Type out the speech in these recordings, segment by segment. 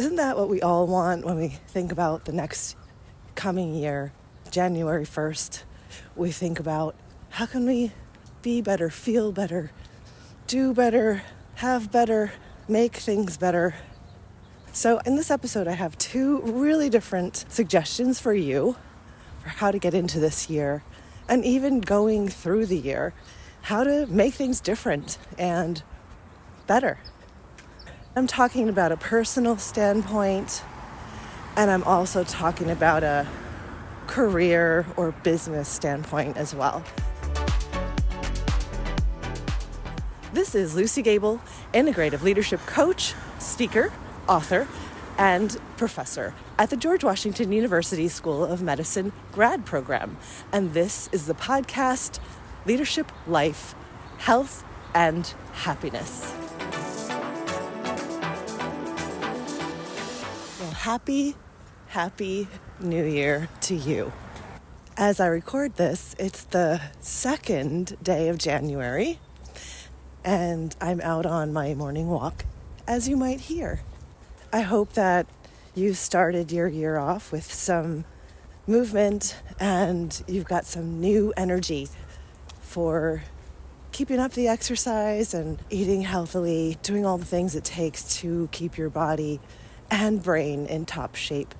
Isn't that what we all want when we think about the next coming year, January 1st? We think about how can we be better, feel better, do better, have better, make things better. So in this episode, I have two really different suggestions for you for how to get into this year and even going through the year, how to make things different and better. I'm talking about a personal standpoint, and I'm also talking about a career or business standpoint as well. This is Lucy Gable, integrative leadership coach, speaker, author, and professor at the George Washington University School of Medicine grad program. And this is the podcast, Leadership, Life, Health, and Happiness. Well, happy New Year to you. As I record this, it's the second day of January, and I'm out on my morning walk, as you might hear. I hope that you started your year off with some movement and you've got some new energy for keeping up the exercise and eating healthily, doing all the things it takes to keep your body and brain in top shape.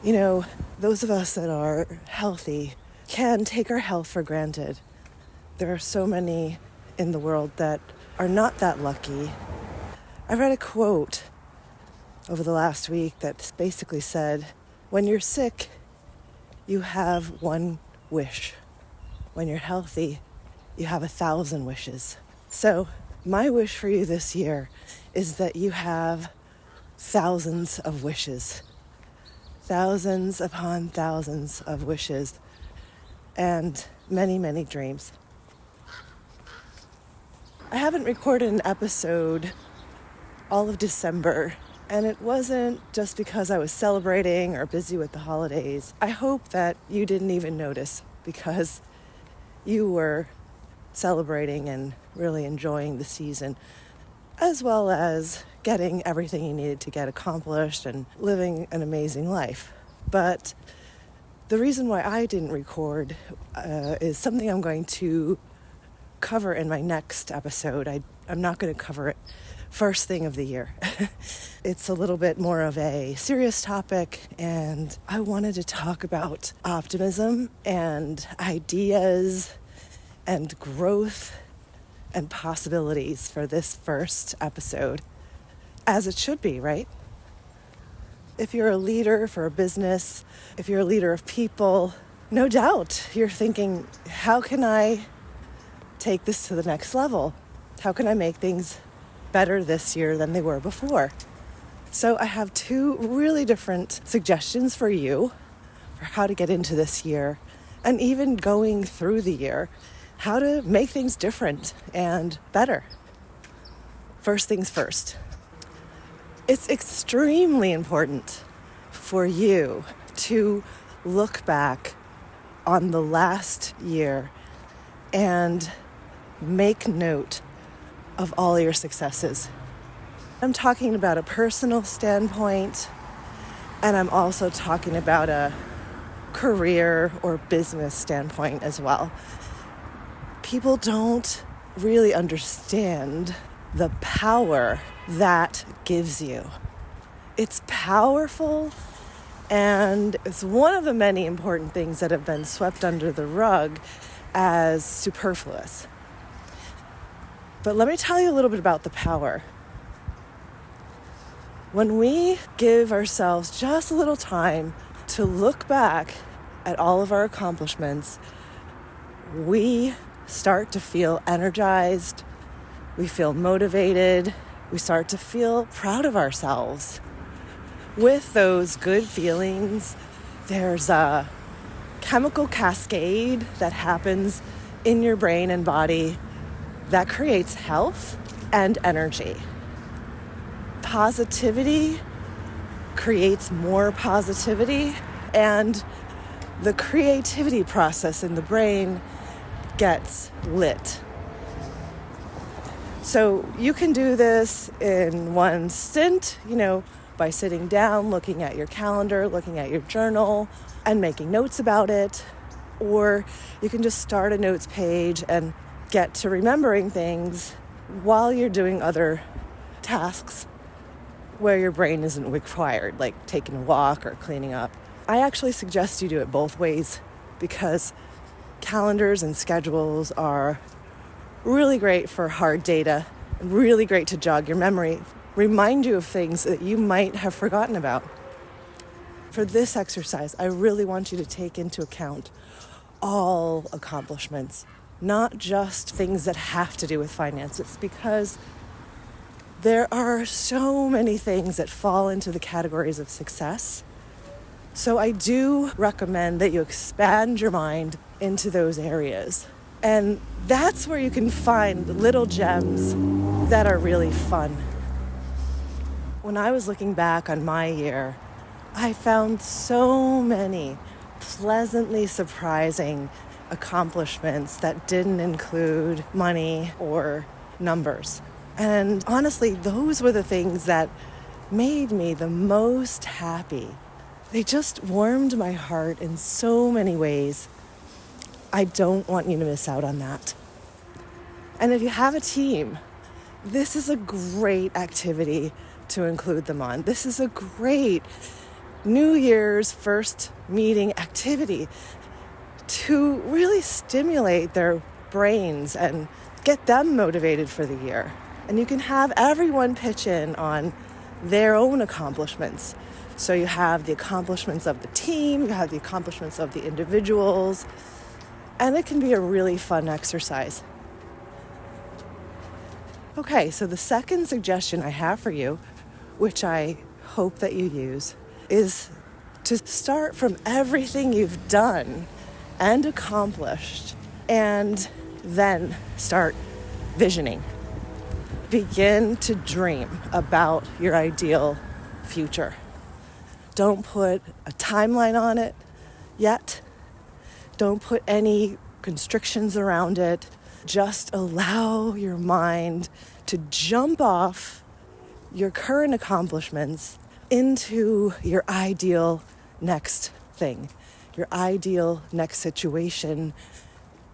You know, those of us that are healthy can take our health for granted. There are so many in the world that are not that lucky. I read a quote over the last week that basically said, when you're sick, you have one wish. When you're healthy, you have 1,000 wishes. So my wish for you this year is that you have thousands of wishes. Thousands upon thousands of wishes. And many, many dreams. I haven't recorded an episode all of December, and it wasn't just because I was celebrating or busy with the holidays. I hope that you didn't even notice because you were celebrating and really enjoying the season, as well as getting everything you needed to get accomplished and living an amazing life. But the reason why I didn't record is something I'm going to cover in my next episode. I'm not going to cover it first thing of the year. It's a little bit more of a serious topic, and I wanted to talk about optimism and ideas and growth and possibilities for this first episode, as it should be, right? If you're a leader for a business, if you're a leader of people, no doubt you're thinking, how can I take this to the next level? How can I make things better this year than they were before? So I have two really different suggestions for you for how to get into this year and even going through the year, how to make things different and better. First things first. It's extremely important for you to look back on the last year and make note of all your successes. I'm talking about a personal standpoint, and I'm also talking about a career or business standpoint as well. People don't really understand the power that gives you. It's powerful, and it's one of the many important things that have been swept under the rug as superfluous. But let me tell you a little bit about the power. When we give ourselves just a little time to look back at all of our accomplishments, we start to feel energized, we feel motivated, we start to feel proud of ourselves. With those good feelings, there's a chemical cascade that happens in your brain and body that creates health and energy. Positivity creates more positivity, and the creativity process in the brain gets lit. So you can do this in one stint, by sitting down, looking at your calendar, looking at your journal, and making notes about it. Or you can just start a notes page and get to remembering things while you're doing other tasks where your brain isn't required, like taking a walk or cleaning up. I actually suggest you do it both ways because calendars and schedules are really great for hard data, really great to jog your memory, remind you of things that you might have forgotten about. For this exercise, I really want you to take into account all accomplishments, not just things that have to do with finances, because there are so many things that fall into the categories of success. So I do recommend that you expand your mind into those areas. And that's where you can find little gems that are really fun. When I was looking back on my year, I found so many pleasantly surprising accomplishments that didn't include money or numbers. And honestly, those were the things that made me the most happy. They just warmed my heart in so many ways. I don't want you to miss out on that. And if you have a team, this is a great activity to include them on. This is a great New Year's first meeting activity to really stimulate their brains and get them motivated for the year. And you can have everyone pitch in on their own accomplishments. So you have the accomplishments of the team, you have the accomplishments of the individuals, and it can be a really fun exercise. Okay, so the second suggestion I have for you, which I hope that you use, is to start from everything you've done and accomplished, and then start visioning. Begin to dream about your ideal future. Don't put a timeline on it yet. Don't put any constrictions around it. Just allow your mind to jump off your current accomplishments into your ideal next thing, your ideal next situation,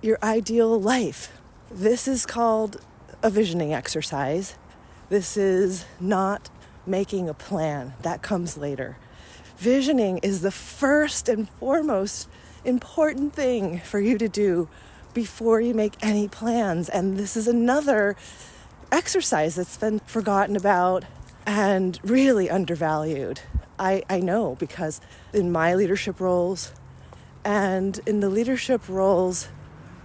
your ideal life. This is called a visioning exercise. This is not making a plan. That comes later. Visioning is the first and foremost important thing for you to do before you make any plans. And this is another exercise that's been forgotten about and really undervalued. I know, because in my leadership roles and in the leadership roles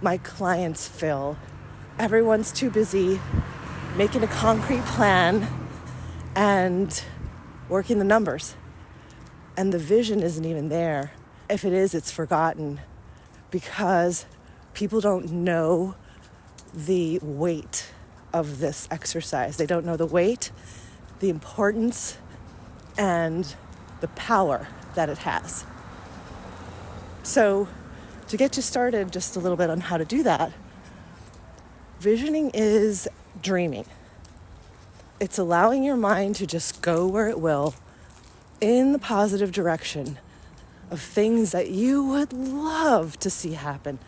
my clients fill, everyone's too busy making a concrete plan and working the numbers. And the vision isn't even there. If it is, it's forgotten because people don't know the weight of this exercise. They don't know the weight, the importance, and the power that it has. So to get you started just a little bit on how to do that, visioning is dreaming. It's allowing your mind to just go where it will in the positive direction of things that you would love to see happen.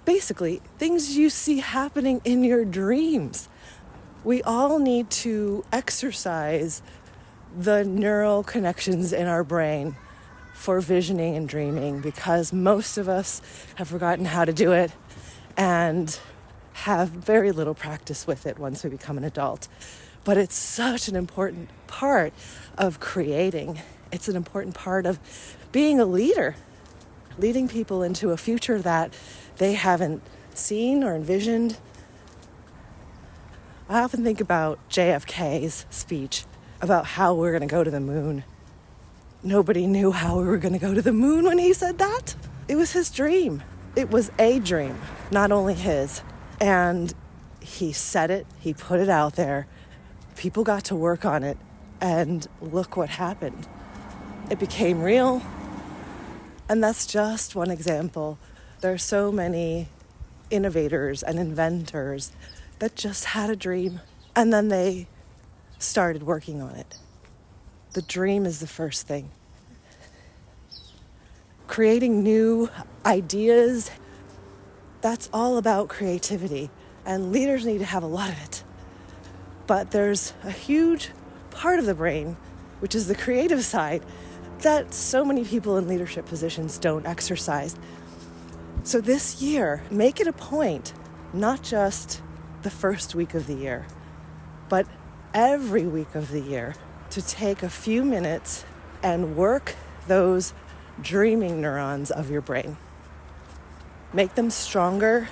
Basically, things you see happening in your dreams. We all need to exercise the neural connections in our brain for visioning and dreaming, because most of us have forgotten how to do it and have very little practice with it once we become an adult. But it's such an important part of creating. It's an important part of being a leader, leading people into a future that they haven't seen or envisioned. I often think about JFK's speech about how we're going to go to the moon. Nobody knew how we were going to go to the moon when he said that. It was his dream. It was a dream, not only his. And he said it, he put it out there. People got to work on it, and look what happened. It became real. And that's just one example. There are so many innovators and inventors that just had a dream, and then they started working on it. The dream is the first thing. Creating new ideas, that's all about creativity. And leaders need to have a lot of it. But there's a huge part of the brain, which is the creative side, that so many people in leadership positions don't exercise. So this year, make it a point, not just the first week of the year, but every week of the year, to take a few minutes and work those dreaming neurons of your brain. Make them stronger.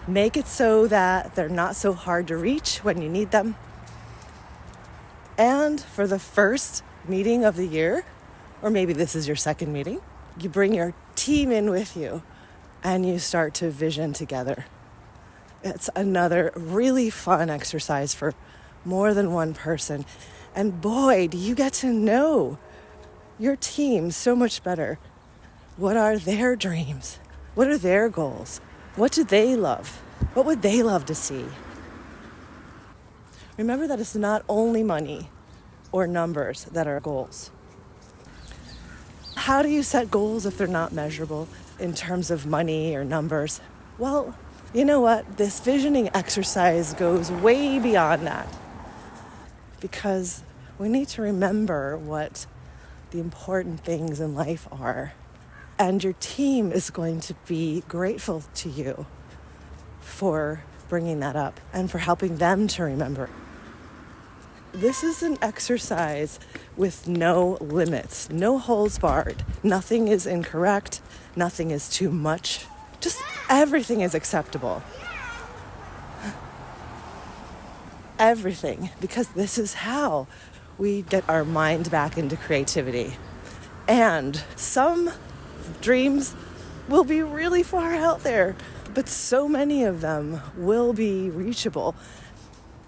Make it so that they're not so hard to reach when you need them. And for the first meeting of the year, or maybe this is your second meeting, you bring your team in with you and you start to vision together. It's another really fun exercise for more than one person. And boy, do you get to know your team so much better. What are their dreams? What are their goals? What do they love? What would they love to see? Remember that it's not only money or numbers that are goals. How do you set goals if they're not measurable in terms of money or numbers? Well, you know what? This visioning exercise goes way beyond that, because we need to remember what the important things in life are. And your team is going to be grateful to you for bringing that up and for helping them to remember. This is an exercise with no limits, no holds barred. Nothing is incorrect. Nothing is too much. Just everything is acceptable. Everything, because this is how we get our mind back into creativity. And some dreams will be really far out there, but so many of them will be reachable.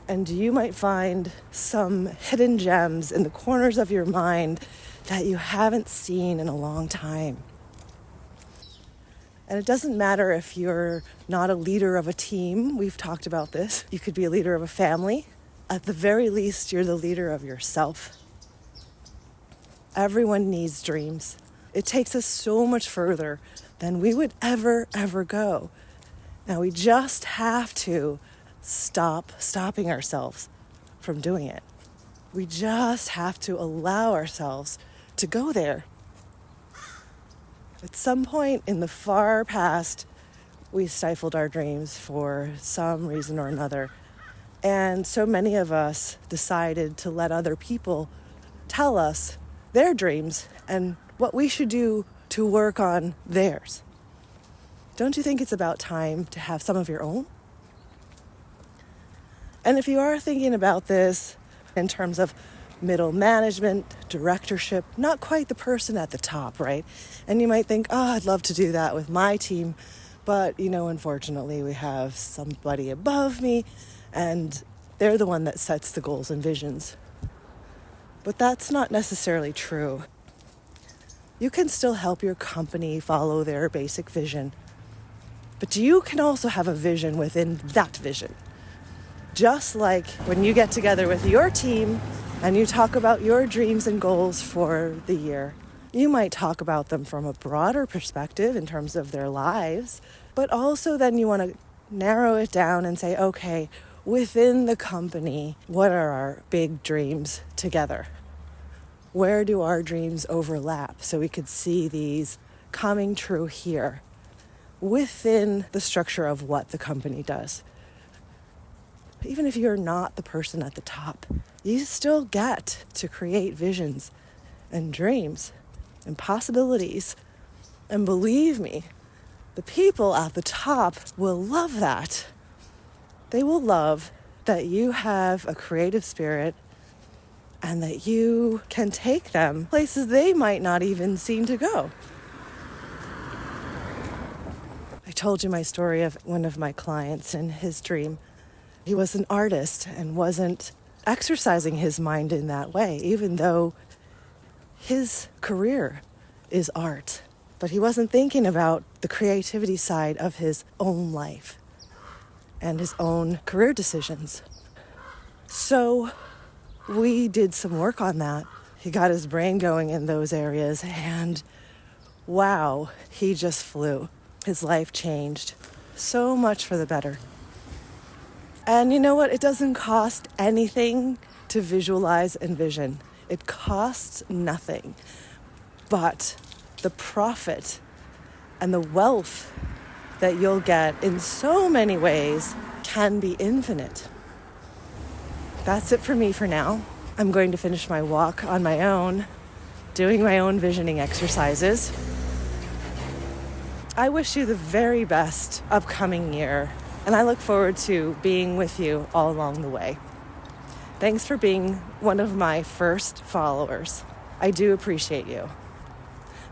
And you might find some hidden gems in the corners of your mind that you haven't seen in a long time. And it doesn't matter if you're not a leader of a team. We've talked about this. You could be a leader of a family. At the very least, you're the leader of yourself. Everyone needs dreams. It takes us so much further than we would ever go. Now we just have to stopping ourselves from doing it. We just have to allow ourselves to go there. At some point in the far past, we stifled our dreams for some reason or another. And so many of us decided to let other people tell us their dreams and what we should do to work on theirs. Don't you think it's about time to have some of your own? And if you are thinking about this in terms of middle management, directorship, not quite the person at the top, right? And you might think, I'd love to do that with my team, but, unfortunately we have somebody above me and they're the one that sets the goals and visions. But that's not necessarily true. You can still help your company follow their basic vision, but you can also have a vision within that vision. Just like when you get together with your team and you talk about your dreams and goals for the year, you might talk about them from a broader perspective in terms of their lives, but also then you want to narrow it down and say, okay, within the company, what are our big dreams together? Where do our dreams overlap so we could see these coming true here within the structure of what the company does? Even if you're not the person at the top, you still get to create visions and dreams and possibilities. And believe me, the people at the top will love that. They will love that you have a creative spirit and that you can take them places they might not even seem to go. I told you my story of one of my clients and his dream. He was an artist and wasn't exercising his mind in that way, even though his career is art. But he wasn't thinking about the creativity side of his own life and his own career decisions. So we did some work on that. He got his brain going in those areas, and wow, he just flew. His life changed so much for the better. And you know what? It doesn't cost anything to visualize and vision. It costs nothing. But the profit and the wealth that you'll get in so many ways can be infinite. That's it for me for now. I'm going to finish my walk on my own, doing my own visioning exercises. I wish you the very best upcoming year, and I look forward to being with you all along the way. Thanks for being one of my first followers. I do appreciate you.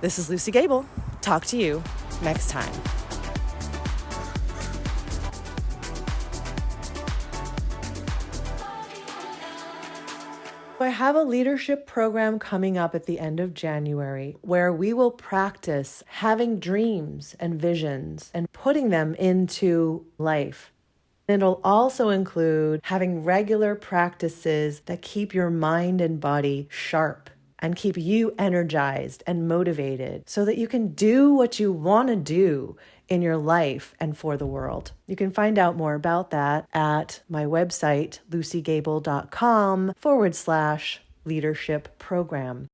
This is Lucy Gable. Talk to you next time. I have a leadership program coming up at the end of January where we will practice having dreams and visions and putting them into life. It'll also include having regular practices that keep your mind and body sharp and keep you energized and motivated so that you can do what you want to do in your life and for the world. You can find out more about that at my website, lucygable.com/leadership program.